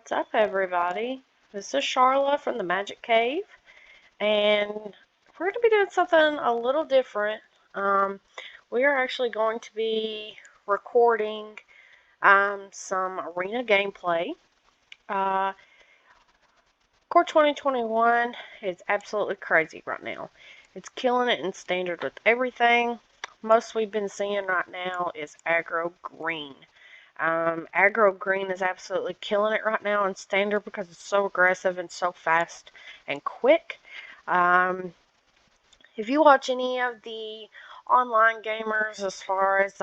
What's up, everybody? This is Charla from the Magic Cave, and we're going to be doing something a little different. We are actually going to be recording some arena gameplay. Core 2021 is absolutely crazy right now. It's killing it in standard with everything. Most we've been seeing right now is aggro green. Aggro green is absolutely killing it right now in standard because it's so aggressive and so fast and quick. If you watch any of the online gamers as far as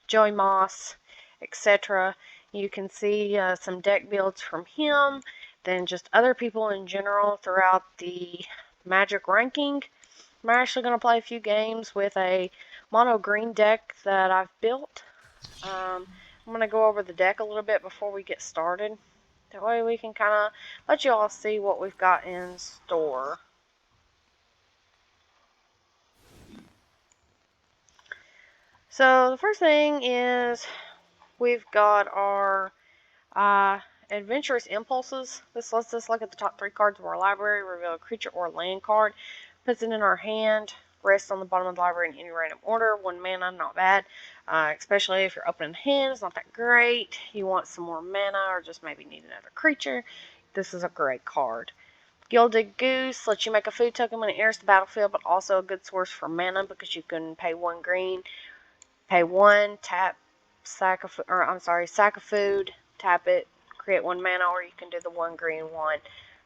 Joey Moss, etc., you can see some deck builds from him, then just other people in general throughout the Magic ranking. I'm actually going to play a few games with a Mono Green deck that I've built. I'm going to go over the deck a little bit before we get started. That way we can kind of let you all see what we've got in store. So the first thing is we've got our Adventurous Impulses. This lets us look at the top 3 cards of our library, reveal a creature or land card, puts it in our hand, rests on the bottom of the library in any random order. 1 mana, not bad. Especially if you're opening hand, it's not that great. You want some more mana or just maybe need another creature. This is a great card. Gilded Goose lets you make a food token when it enters the battlefield, but also a good source for mana because you can pay 1 green, pay 1, tap, sack of food, tap it, create 1 mana, or you can do the 1 green 1,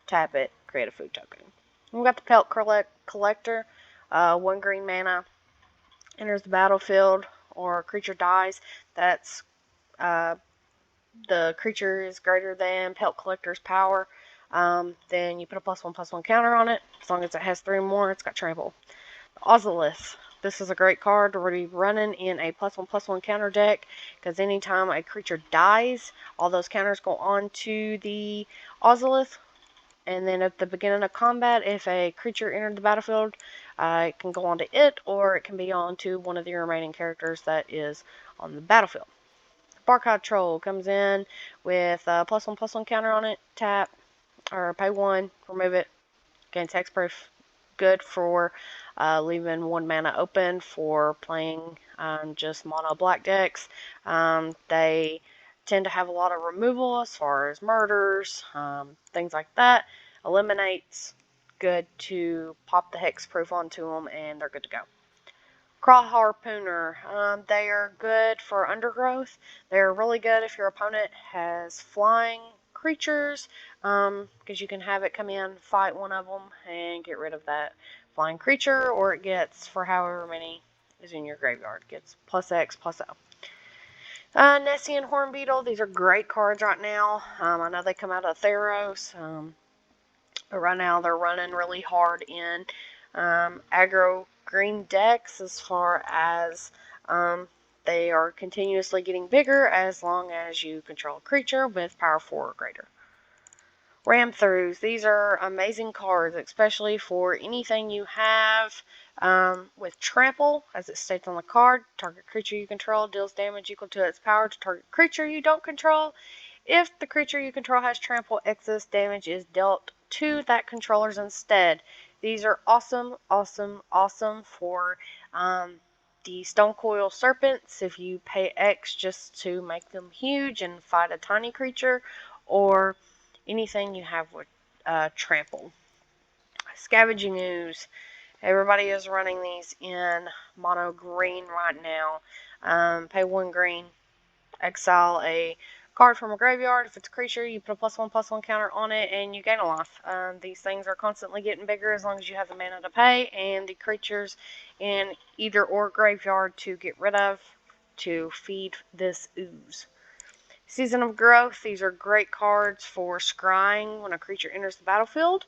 tap it, create a food token. We've got the Pelt Collector, 1 green mana, enters the battlefield, or a creature dies. That's the creature is greater than Pelt Collector's power. Then you put a +1/+1 counter on it. As long as it has 3 more, it's got trample. Ozolith. This is a great card to be running in a +1/+1 counter deck because anytime a creature dies, all those counters go on to the Ozolith. And then at the beginning of combat, if a creature entered the battlefield, it can go on to it, or it can be on to one of the remaining characters that is on the battlefield. Barkhide Troll comes in with a +1/+1 counter on it, tap, or pay 1, remove it, gains hexproof. Good for leaving 1 mana open for playing just mono black decks. They tend to have a lot of removal as far as murders, things like that. Eliminates, good to pop the hexproof onto them and they're good to go. Craw Harpooner, they are good for undergrowth. They're really good if your opponent has flying creatures, because you can have it come in, fight one of them, and get rid of that flying creature, or it gets, for however many is in your graveyard, gets +X/+O. Nessian Hornbeetle, these are great cards right now. I know they come out of Theros, but right now they're running really hard in aggro green decks as far as they are continuously getting bigger as long as you control a creature with power 4 or greater. Ram Throughs. These are amazing cards, especially for anything you have with trample, as it states on the card. Target creature you control deals damage equal to its power to target creature you don't control. If the creature you control has trample, excess damage is dealt to that controller's instead. These are awesome, awesome, awesome for the Stonecoil Serpents if you pay X just to make them huge and fight a tiny creature, or anything you have with trample. Scavenging Ooze. Everybody is running these in mono green right now. Pay 1 green, exile a card from a graveyard. If it's a creature, you put a +1/+1 counter on it and you gain a life. These things are constantly getting bigger as long as you have the mana to pay and the creatures in either or graveyard to get rid of to feed this ooze. Season of Growth. These are great cards for scrying when a creature enters the battlefield.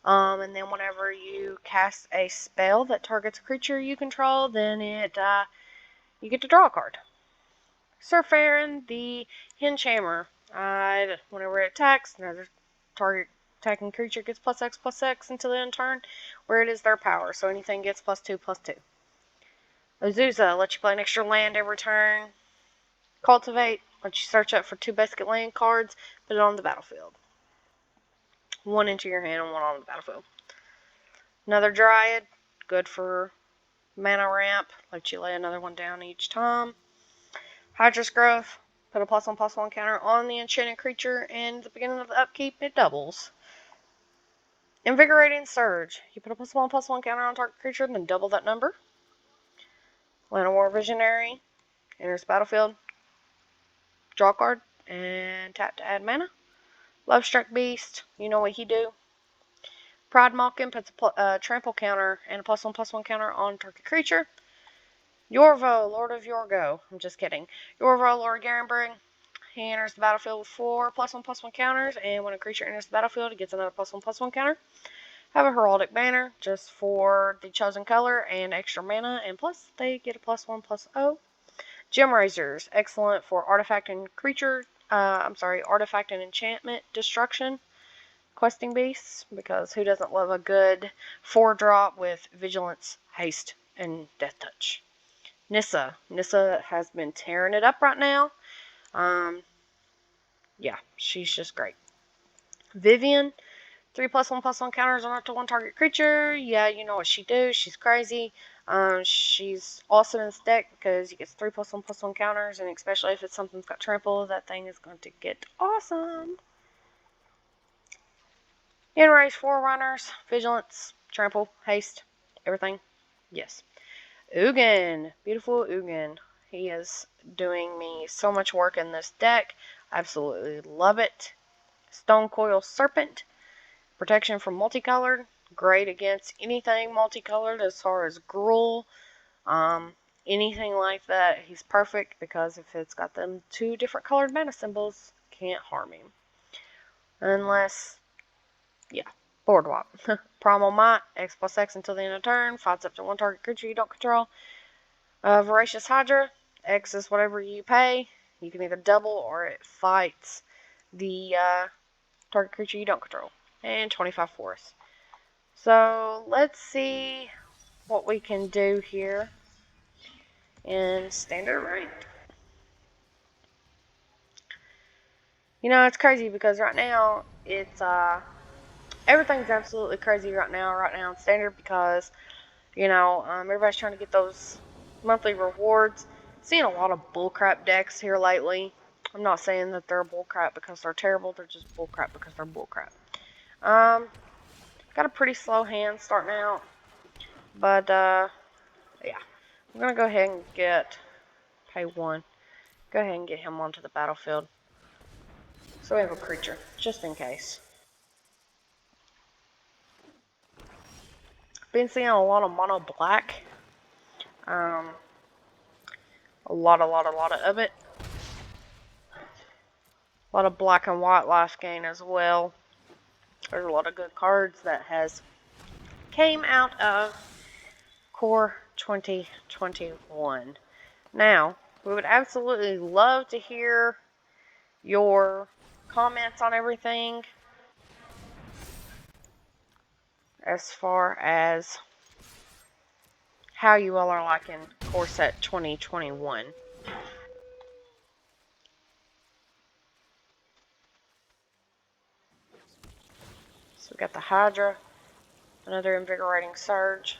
And then whenever you cast a spell that targets a creature you control, then you get to draw a card. Surf Aaron, the Hinge Hammer. Whenever it attacks, another target attacking creature gets +X/+X until the end turn, where it is their power. So anything gets +2/+2. Azusa lets you play an extra land every turn. Cultivate. Once you search up for 2 basic land cards, put it on the battlefield. 1 into your hand and 1 on the battlefield. Another Dryad, good for mana ramp. Let you lay another one down each time. Hydra's Growth, put a +1/+1 counter on the enchanted creature, and at the beginning of the upkeep, it doubles. Invigorating Surge, you put a +1/+1 counter on target creature, and then double that number. Llanowar Visionary, enters the battlefield, draw a card, and tap to add mana. Lovestruck Beast, you know what he do. Pride Malkin puts a trample counter and a +1/+1 counter on target creature. Yorvo, Lord of Yorgo. I'm just kidding. Yorvo, Lord of Garenbrig. He enters the battlefield with 4 +1/+1 counters, and when a creature enters the battlefield, it gets another +1/+1 counter. Have a Heraldic Banner, just for the chosen color and extra mana, and plus they get a +1/+0. Gem Razors, excellent for artifact and creature. Artifact and enchantment destruction. Questing Beasts, because who doesn't love a good 4-drop with Vigilance, Haste, and Death Touch? Nissa. Nissa has been tearing it up right now. Yeah, she's just great. Vivian, 3 +1/+1 counters on up to 1 target creature. Yeah, you know what she do. She's crazy. She's awesome in this deck because you get 3 +1/+1 counters, and especially if it's something that's got trample, that thing is going to get awesome. Enrage Forerunners, Vigilance, Trample, Haste, everything. Yes. Ugin, beautiful Ugin. He is doing me so much work in this deck. Absolutely love it. Stonecoil Serpent, protection from multicolored. Great against anything multicolored as far as Gruul. Anything like that. He's perfect because if it's got them 2 different colored mana symbols, can't harm him. Unless, yeah, Boardwalk. Primal Might, X+X until the end of turn. Fights up to 1 target creature you don't control. Voracious Hydra, X is whatever you pay. You can either double or it fights the target creature you don't control. And 25 force. So let's see what we can do here in standard ranked. You know, it's crazy because right now it's everything's absolutely crazy right now in standard because, you know, everybody's trying to get those monthly rewards. Seeing a lot of bullcrap decks here lately. I'm not saying that they're bullcrap because they're terrible. They're just bullcrap because they're bullcrap. Got a pretty slow hand starting out. But, yeah. I'm going to go ahead and pay 1. Go ahead and get him onto the battlefield. So we have a creature, just in case. Been seeing a lot of mono black. A lot of it. A lot of black and white life gain as well. There's a lot of good cards that has came out of Core 2021. Now, we would absolutely love to hear your comments on everything as far as how you all are liking Core Set 2021. So we got the Hydra, another Invigorating Surge,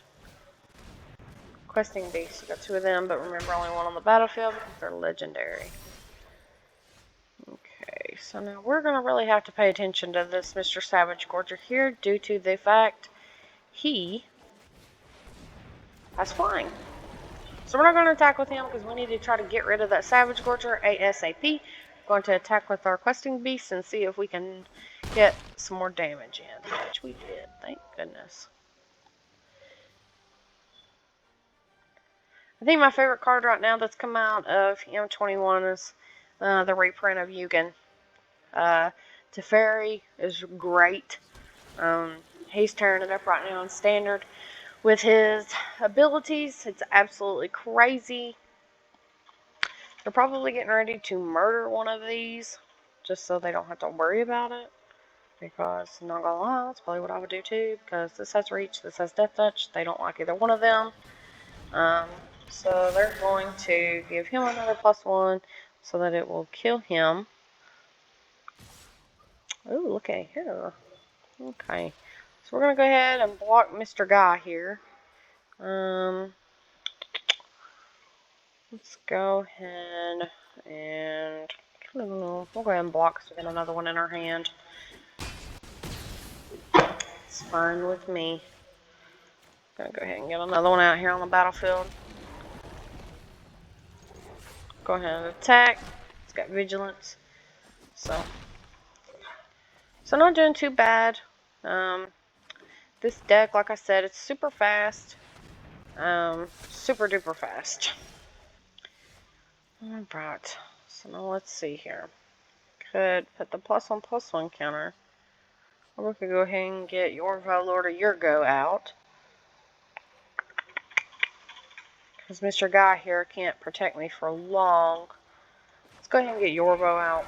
Questing Beast. We got 2 of them, but remember only 1 on the battlefield because they're legendary. Okay, so now we're going to really have to pay attention to this Mr. Savage Gorger here due to the fact he has flying. So we're not going to attack with him because we need to try to get rid of that Savage Gorger ASAP. Going to attack with our Questing Beast and see if we can get some more damage in, which we did, thank goodness. I think my favorite card right now that's come out of M21 is the reprint of Ugin. Teferi is great. He's tearing it up right now in standard with his abilities. It's absolutely crazy. They're probably getting ready to murder one of these just so they don't have to worry about it. Because, I'm not gonna lie, that's probably what I would do too. Because this has reach, this has death touch. They don't like either one of them. So they're going to give him another +1, so that it will kill him. Oh, look at here. Okay. So we're going to go ahead and block Mr. Guy here. Let's go ahead and we'll go ahead and block so we get another one in our hand. It's fine with me. Gonna go ahead and get another one out here on the battlefield. Go ahead and attack. It's got vigilance. So not doing too bad. This deck, like I said, it's super fast. Super duper fast. Alright. So now let's see here. Could put the +1/+1 counter. Or we could go ahead and get your Lord or your Go out. Because Mr. Guy here can't protect me for long. Let's go ahead and get Yorvo out.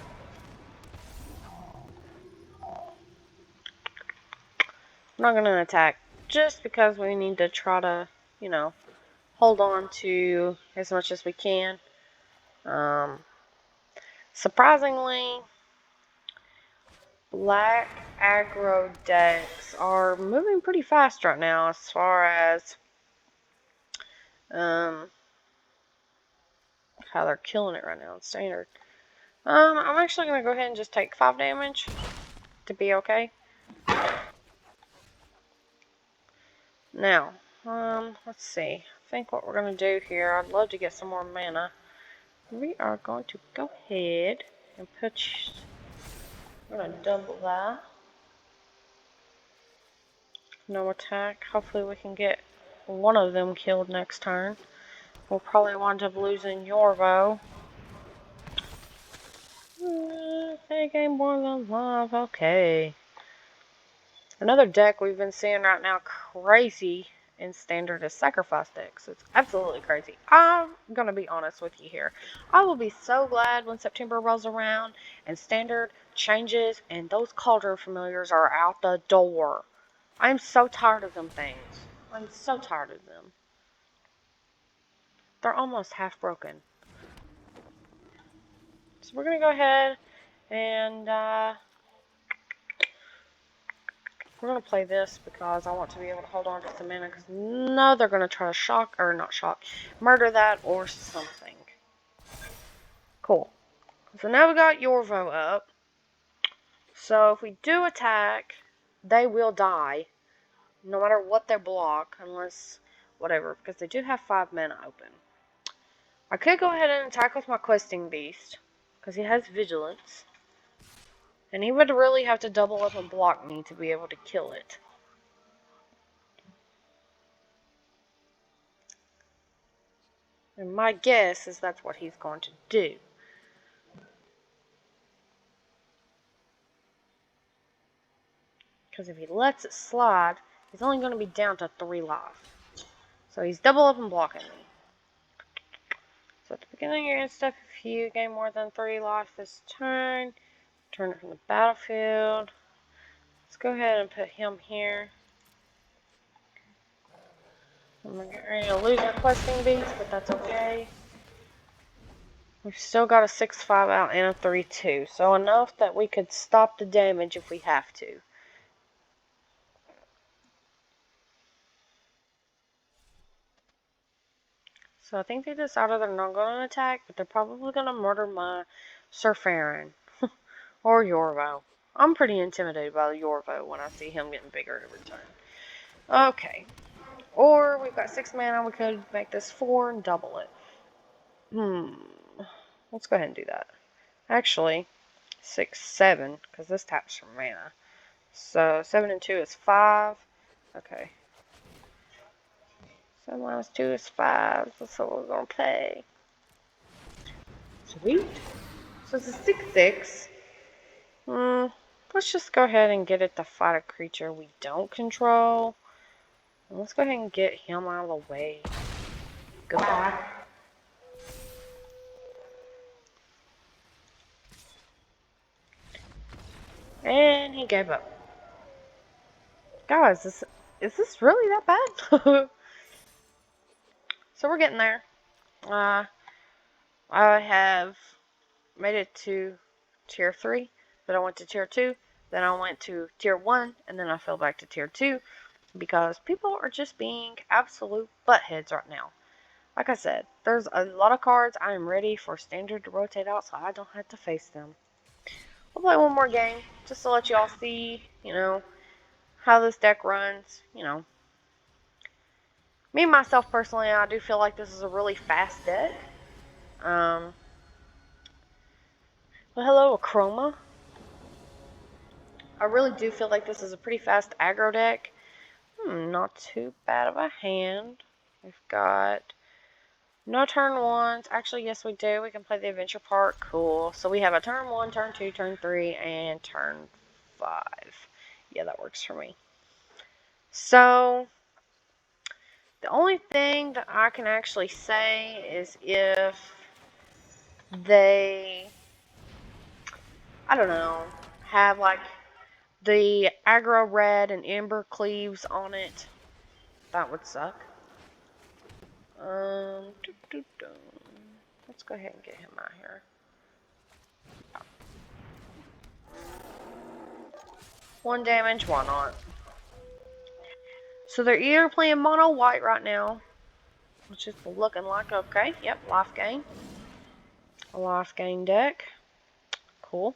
I'm not going to attack just because we need to try to, hold on to as much as we can. Surprisingly, black aggro decks are moving pretty fast right now as far as how they're killing it right now in standard. I'm actually going to go ahead and just take 5 damage to be okay. Now, let's see. I think what we're going to do here, I'd love to get some more mana. We are going to go ahead and we're going to double that. No attack. Hopefully we can get one of them killed next turn. We'll probably wind up losing Yorvo. They gain more than love. Okay. Another deck we've been seeing right now crazy in standard is sacrifice decks. It's absolutely crazy. I'm going to be honest with you here. I will be so glad when September rolls around and standard changes and those Cauldron Familiars are out the door. I'm so tired of them things. I'm so tired of them. They're almost half broken. So we're going to go ahead and we're going to play this because I want to be able to hold on to some mana. Because no, they're going to try to murder that or something. Cool. So now we got Yorvo up. So if we do attack, they will die. No matter what they block, unless whatever. Because they do have 5 mana open. I could go ahead and attack with my Questing Beast, because he has Vigilance. And he would really have to double up and block me to be able to kill it. And my guess is that's what he's going to do. Because if he lets it slide, he's only going to be down to 3 life. So he's double up and blocking me. So at the beginning of your end step, if you gain more than 3 life this turn, turn it from the battlefield. Let's go ahead and put him here. I'm going to get ready to lose our Questing Beast, but that's okay. We've still got a 6/5 out and a 3/2, so enough that we could stop the damage if we have to. So I think they decided they're not going to attack, but they're probably going to murder my Sir Farron or Yorvo. I'm pretty intimidated by the Yorvo when I see him getting bigger every turn. Okay. Or we've got 6 mana, we could make this 4 and double it. Let's go ahead and do that. Actually, 6, 7, because this taps for mana. So 7 and 2 is 5. Okay. 7 minus 2 is 5. That's what we're going to play. Sweet. So it's a 6/6. Let's just go ahead and get it to fight a creature we don't control. And let's go ahead and get him out of the way. Goodbye. And he gave up. Guys, is this really that bad? So we're getting there. I have made it to tier 3, then I went to tier 2, then I went to tier 1, and then I fell back to tier 2 because people are just being absolute buttheads right now. Like I said, there's a lot of cards I am ready for standard to rotate out so I don't have to face them. We'll play one more game just to let y'all see, how this deck runs. Me myself personally, I do feel like this is a really fast deck. Well, hello, Achroma. I really do feel like this is a pretty fast aggro deck. Not too bad of a hand. We've got no turn 1s. Actually, yes, we do. We can play the adventure part. Cool. So we have a turn 1, turn 2, turn 3, and turn 5. Yeah, that works for me. So the only thing that I can actually say is if they, I don't know, have like the aggro red and ember cleaves on it, that would suck. Let's go ahead and get him out here. 1 damage, why not? So they're either playing mono white right now, which is looking like okay. Yep, life gain. A life gain deck. Cool.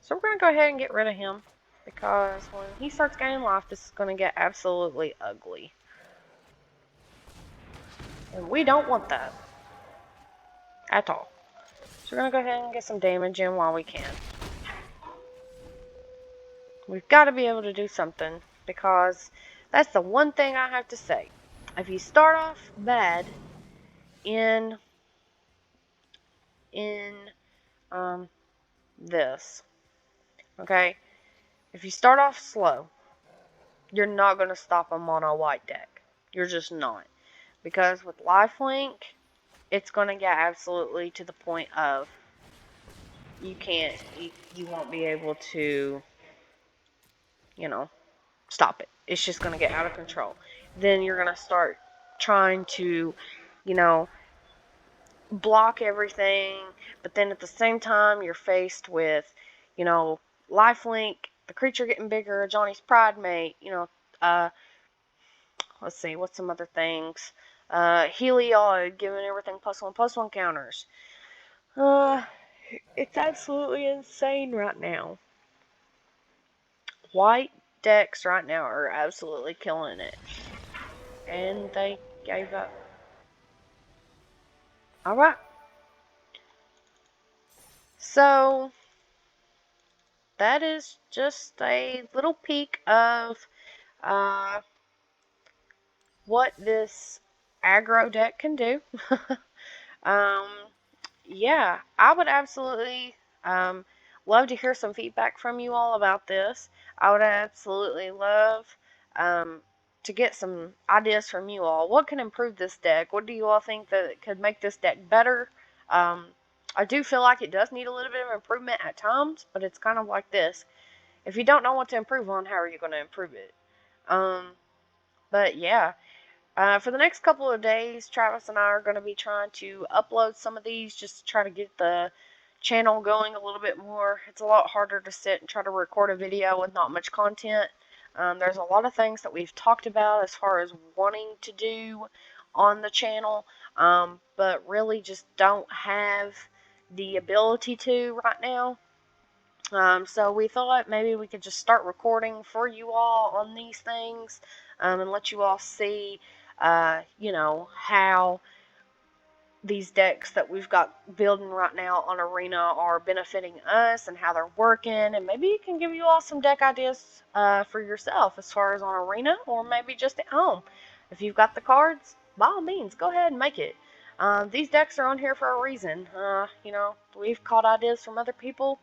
So we're going to go ahead and get rid of him because when he starts gaining life, this is going to get absolutely ugly. And we don't want that at all. So we're going to go ahead and get some damage in while we can. We've got to be able to do something because that's the one thing I have to say. If you start off bad in this, okay, if you start off slow, you're not going to stop a mono white deck. You're just not. Because with lifelink, it's going to get absolutely to the point of you won't be able to, stop it. It's just going to get out of control. Then you're going to start trying to, block everything, but then at the same time you're faced with, lifelink, the creature getting bigger, Johnny's Pride Mate, let's see, what's some other things? Heliod, giving everything +1/+1 counters. It's absolutely insane right now. White decks right now are absolutely killing it. And they gave up. Alright. So, that is just a little peek of what this aggro deck can do. Yeah, I would absolutely love to hear some feedback from you all about this. I would absolutely love to get some ideas from you all. What can improve this deck? What do you all think that could make this deck better? I do feel like it does need a little bit of improvement at times, but it's kind of like this. If you don't know what to improve on, how are you going to improve it? But yeah. For the next couple of days, Travis and I are going to be trying to upload some of these just to try to get the channel going a little bit more. It's a lot harder to sit and try to record a video with not much content. There's a lot of things that we've talked about as far as wanting to do on the channel, but really just don't have the ability to right now. So we thought maybe we could just start recording for you all on these things and let you all see, how these decks that we've got building right now on Arena are benefiting us and how they're working. And maybe it can give you all some deck ideas for yourself as far as on Arena or maybe just at home. If you've got the cards, by all means, go ahead and make it. These decks are on here for a reason. We've caught ideas from other people.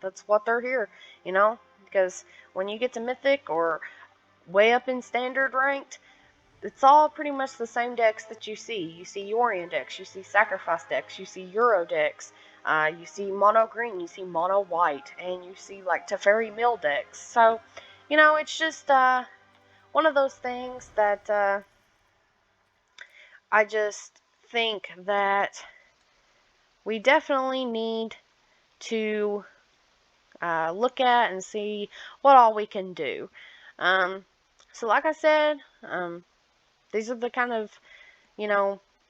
That's what they're here, because when you get to Mythic or way up in Standard Ranked, it's all pretty much the same decks that you see. You see Yorion decks, you see Sacrifice decks, you see Euro decks, you see Mono Green, you see Mono White, and you see like Teferi Mill decks. So, it's just one of those things that I just think that we definitely need to look at and see what all we can do. So like I said, these are the kind of,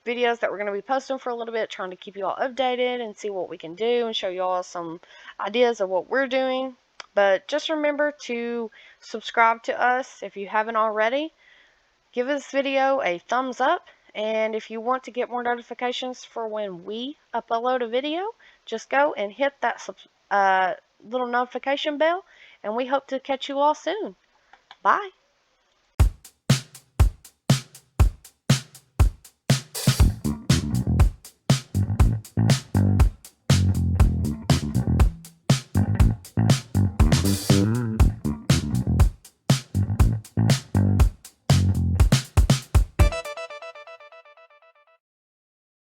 videos that we're going to be posting for a little bit, trying to keep you all updated and see what we can do and show you all some ideas of what we're doing. But just remember to subscribe to us if you haven't already. Give this video a thumbs up, and if you want to get more notifications for when we upload a video, just go and hit that little notification bell, and we hope to catch you all soon. Bye.